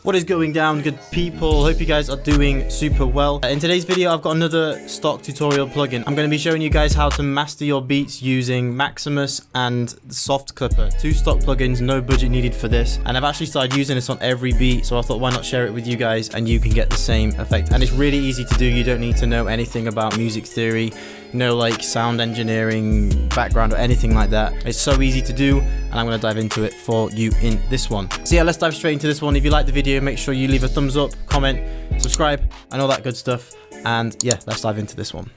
What is going down, good people? Hope you guys are doing super well. In today's video, I've got another stock tutorial plugin. I'm going to be showing you guys how to master your beats using Maximus and Soft Clipper. Two stock plugins, no budget needed for this. And I've actually started using this on every beat, so I thought why not share it with you guys and you can get the same effect. And it's really easy to do. You don't need to know anything about music theory, no like sound engineering background or anything like that. It's so easy to do, and I'm going to dive into it for you in this one. So yeah, let's dive straight into this one. If you like the video, make sure you leave a thumbs up, comment, subscribe, and all that good stuff. And yeah, let's dive into this one.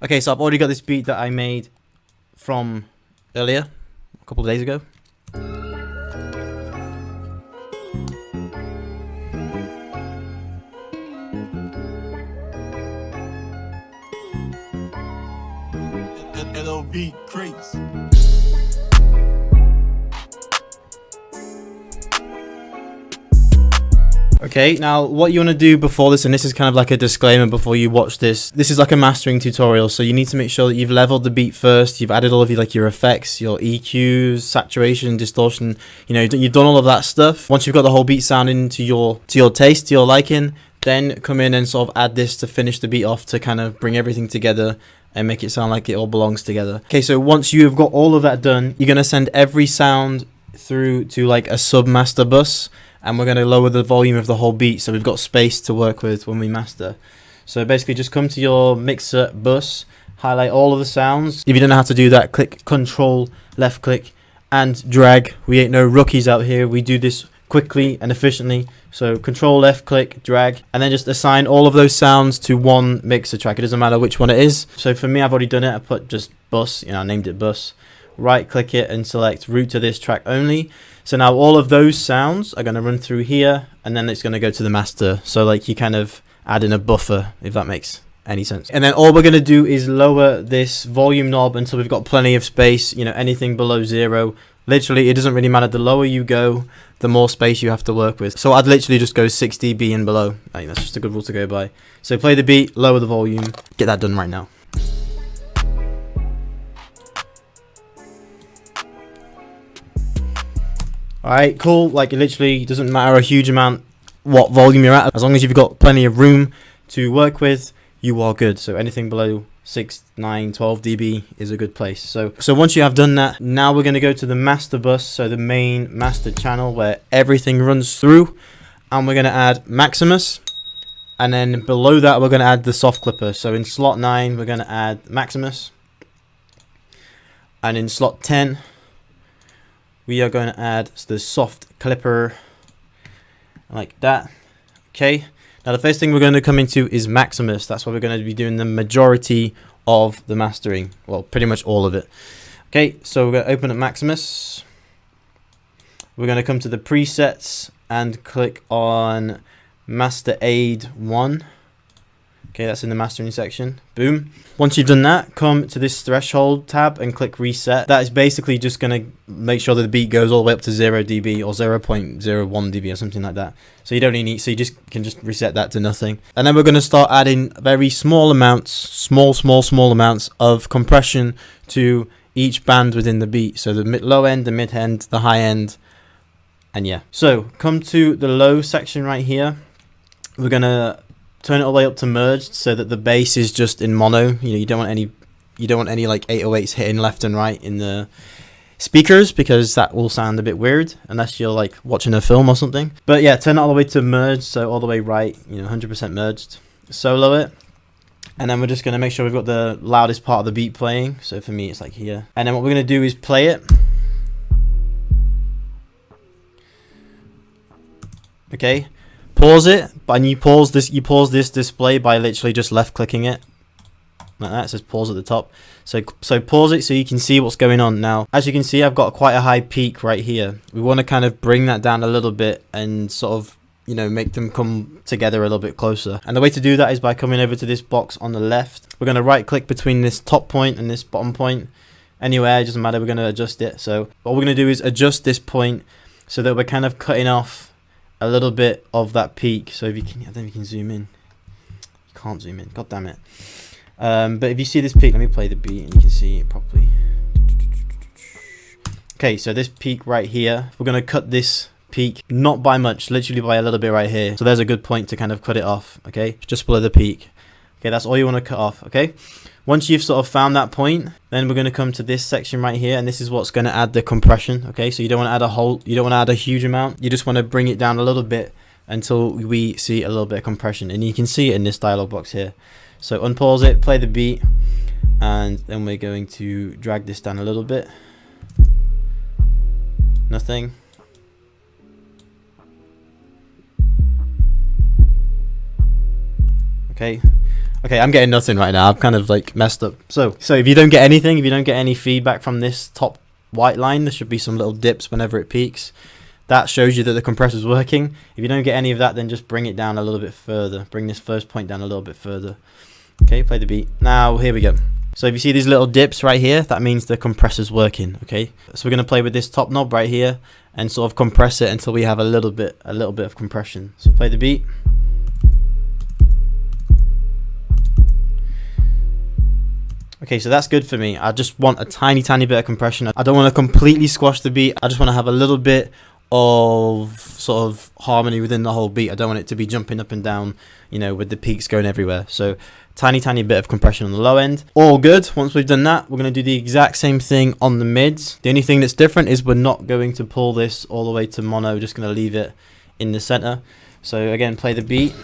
Okay, so I've already got this beat that I made from earlier, a couple of days ago. LOB crazy. Okay, now what you want to do before this, and this is kind of like a disclaimer before you watch this is like a mastering tutorial, so you need to make sure that you've leveled the beat first, you've added all of your effects, your EQs, saturation, distortion, you know, you've done all of that stuff. Once you've got the whole beat sounding to your taste, to your liking, then come in and sort of add this to finish the beat off, to kind of bring everything together and make it sound like it all belongs together. Okay, so once you have got all of that done, you're going to send every sound through to like a sub master bus, and we're going to lower the volume of the whole beat so we've got space to work with when we master. So basically just come to your mixer bus, highlight all of the sounds. If you don't know how to do that, click Control, left click, and drag. We ain't no rookies out here. We do this quickly and efficiently. So Control, left click, drag, and then just assign all of those sounds to one mixer track. It doesn't matter which one it is. So for me, I've already done it. I put just bus, you know, I named it bus. Right click it and select route to this track only. So now all of those sounds are going to run through here, and then it's going to go to the master. So like you kind of add in a buffer, if that makes any sense. And then all we're going to do is lower this volume knob until we've got plenty of space, you know, anything below 0. Literally, it doesn't really matter. The lower you go, the more space you have to work with. So I'd literally just go 6 dB and below. I think that's just a good rule to go by. So play the beat, lower the volume. Get that done right now. Alright, cool. Like, it literally doesn't matter a huge amount what volume you're at. As long as you've got plenty of room to work with, you are good. So anything below 6, 9, 12 dB is a good place. So once you have done that, now we're going to go to the master bus, so the main master channel where everything runs through, and we're going to add Maximus, and then below that we're going to add the soft clipper. So in slot 9 we're going to add Maximus, and in slot 10 we are going to add the soft clipper, like that. Okay. Now the first thing we're going to come into is Maximus. That's where we're going to be doing the majority of the mastering. Well, pretty much all of it. Okay, so we're going to open up Maximus. We're going to come to the presets and click on Master Aid 1. Okay, that's in the mastering section. Boom. Once you've done that, come to this threshold tab and click reset. That is basically just going to make sure that the beat goes all the way up to 0 dB or 0.01 dB or something like that. So you don't need, so you can just reset that to nothing. And then we're going to start adding very small amounts, small amounts of compression to each band within the beat. So the low end, the mid end, the high end, and yeah. So come to the low section right here. We're going to turn it all the way up to merged so that the bass is just in mono. You know, you don't want any like 808s hitting left and right in the speakers, because that will sound a bit weird unless you're like watching a film or something. But yeah, turn it all the way to merged, so all the way right, you know, 100% merged. Solo it, and then we're just going to make sure we've got the loudest part of the beat playing. So for me it's like here, and then what we're going to do is play it. Okay, pause it, and you pause this display by literally just left clicking it like that. It says pause at the top. So pause it so you can see what's going on. Now as you can see, I've got quite a high peak right here. We want to kind of bring that down a little bit and sort of, you know, make them come together a little bit closer. And the way to do that is by coming over to this box on the left. We're going to right click between this top point and this bottom point. Anywhere, it doesn't matter, we're going to adjust it. So what we're going to do is adjust this point so that we're kind of cutting off a little bit of that peak. So if you can, I don't know if you can zoom in. You can't zoom in, god damn it. But if you see this peak, let me play the beat and you can see it properly. Okay, so this peak right here, we're going to cut this peak, not by much, literally by a little bit right here. So there's a good point to kind of cut it off, okay? Just below the peak. Okay, that's all you want to cut off, okay? Once you've sort of found that point, then we're going to come to this section right here, and this is what's going to add the compression, okay? So you don't want to add you don't want to add a huge amount. You just want to bring it down a little bit until we see a little bit of compression, and you can see it in this dialog box here. So unpause it, play the beat, and then we're going to drag this down a little bit. Nothing. Okay, I'm getting nothing right now. I'm kind of like messed up. So if you don't get anything, if you don't get any feedback from this top white line, there should be some little dips whenever it peaks. That shows you that the compressor's working. If you don't get any of that, then just bring it down a little bit further. Bring this first point down a little bit further. Okay, play the beat. Now, here we go. So if you see these little dips right here, that means the compressor's working, okay? So we're going to play with this top knob right here and sort of compress it until we have a little bit of compression. So play the beat. Okay, so that's good for me. I just want a tiny bit of compression. I don't want to completely squash the beat. I just want to have a little bit of sort of harmony within the whole beat. I don't want it to be jumping up and down, you know, with the peaks going everywhere. So tiny bit of compression on the low end. All good. Once we've done that, we're going to do the exact same thing on the mids. The only thing that's different is we're not going to pull this all the way to mono. We're just going to leave it in the center. So again, play the beat.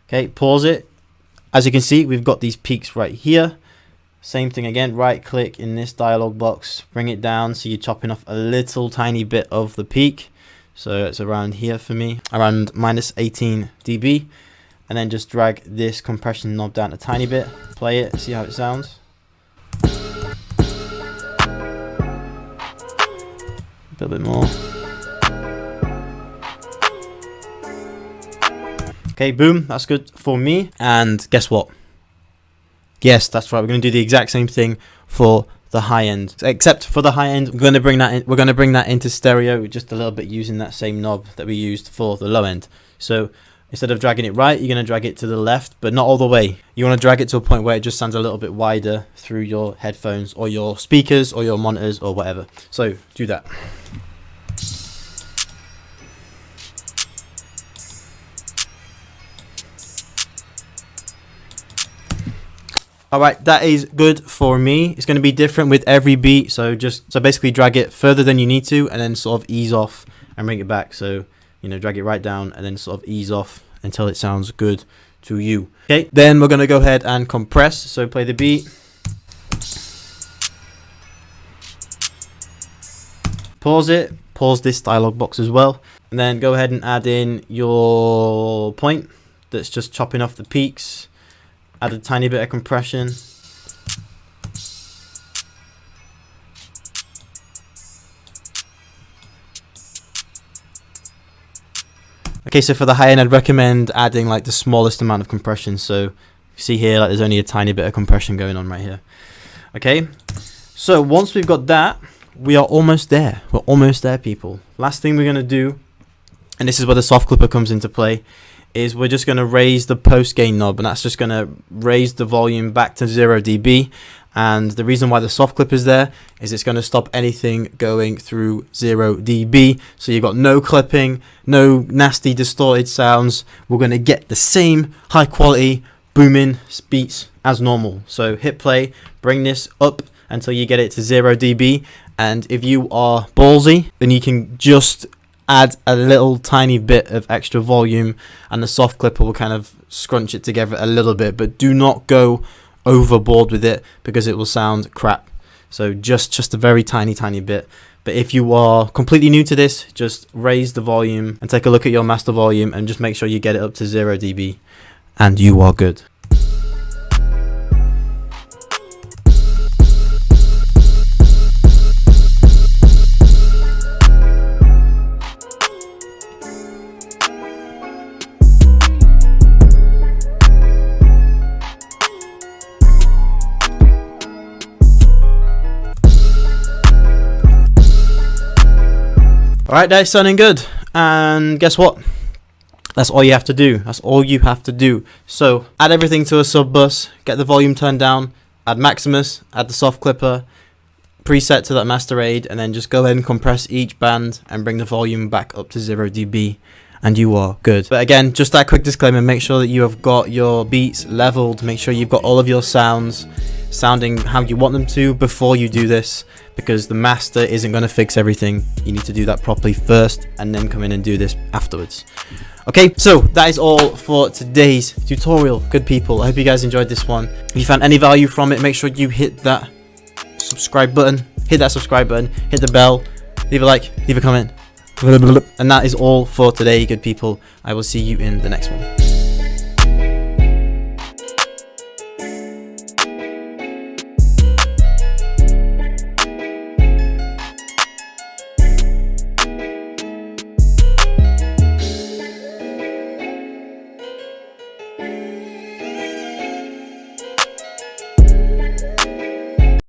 Okay, pause it. As you can see, we've got these peaks right here. Same thing again, right click in this dialog box, bring it down so you're chopping off a little tiny bit of the peak. So it's around here for me, around -18 dB. And then just drag this compression knob down a tiny bit, play it, see how it sounds. A little bit more. Okay, boom, that's good for me. And guess what? Yes, that's right. We're going to do the exact same thing for the high end, except for the high end, we're going to bring that into stereo just a little bit using that same knob that we used for the low end. So instead of dragging it right, you're going to drag it to the left, but not all the way. You want to drag it to a point where it just sounds a little bit wider through your headphones or your speakers or your monitors or whatever. So do that. Alright, that is good for me. It's going to be different with every beat, so basically drag it further than you need to and then sort of ease off and bring it back. So, you know, drag it right down and then sort of ease off until it sounds good to you. Okay, then we're going to go ahead and compress. So play the beat. Pause it. Pause this dialog box as well. And then go ahead and add in your point that's just chopping off the peaks. Add a tiny bit of compression. Okay, so for the high end, I'd recommend adding like the smallest amount of compression. So you see here, like there's only a tiny bit of compression going on right here. Okay, so once we've got that, we are almost there. We're almost there, people. Last thing we're gonna do, and this is where the soft clipper comes into play, is we're just going to raise the post gain knob, and that's just going to raise the volume back to 0 dB. And the reason why the soft clip is there is it's going to stop anything going through 0 dB. So you've got no clipping, no nasty distorted sounds. We're going to get the same high quality booming beats as normal. So hit play, bring this up until you get it to 0 dB. And if you are ballsy, then you can just add a little tiny bit of extra volume and the soft clipper will kind of scrunch it together a little bit, but do not go overboard with it because it will sound crap. So just a very tiny bit. But if you are completely new to this, just raise the volume and take a look at your master volume and just make sure you get it up to 0 dB and you are good. Alright, that's sounding good. And guess what? That's all you have to do. That's all you have to do. So add everything to a sub bus, get the volume turned down, add Maximus, add the soft clipper, preset to that master aid, and then just go ahead and compress each band and bring the volume back up to 0 dB, and you are good. But again, just that quick disclaimer, make sure that you have got your beats leveled, make sure you've got all of your sounds sounding how you want them to before you do this, because the master isn't going to fix everything. You need to do that properly first and then come in and do this afterwards. Okay, so that is all for today's tutorial, good people. I hope you guys enjoyed this one. If you found any value from it, make sure you hit that subscribe button, hit the bell, leave a like, leave a comment. And that is all for today, good people. I will see you in the next one.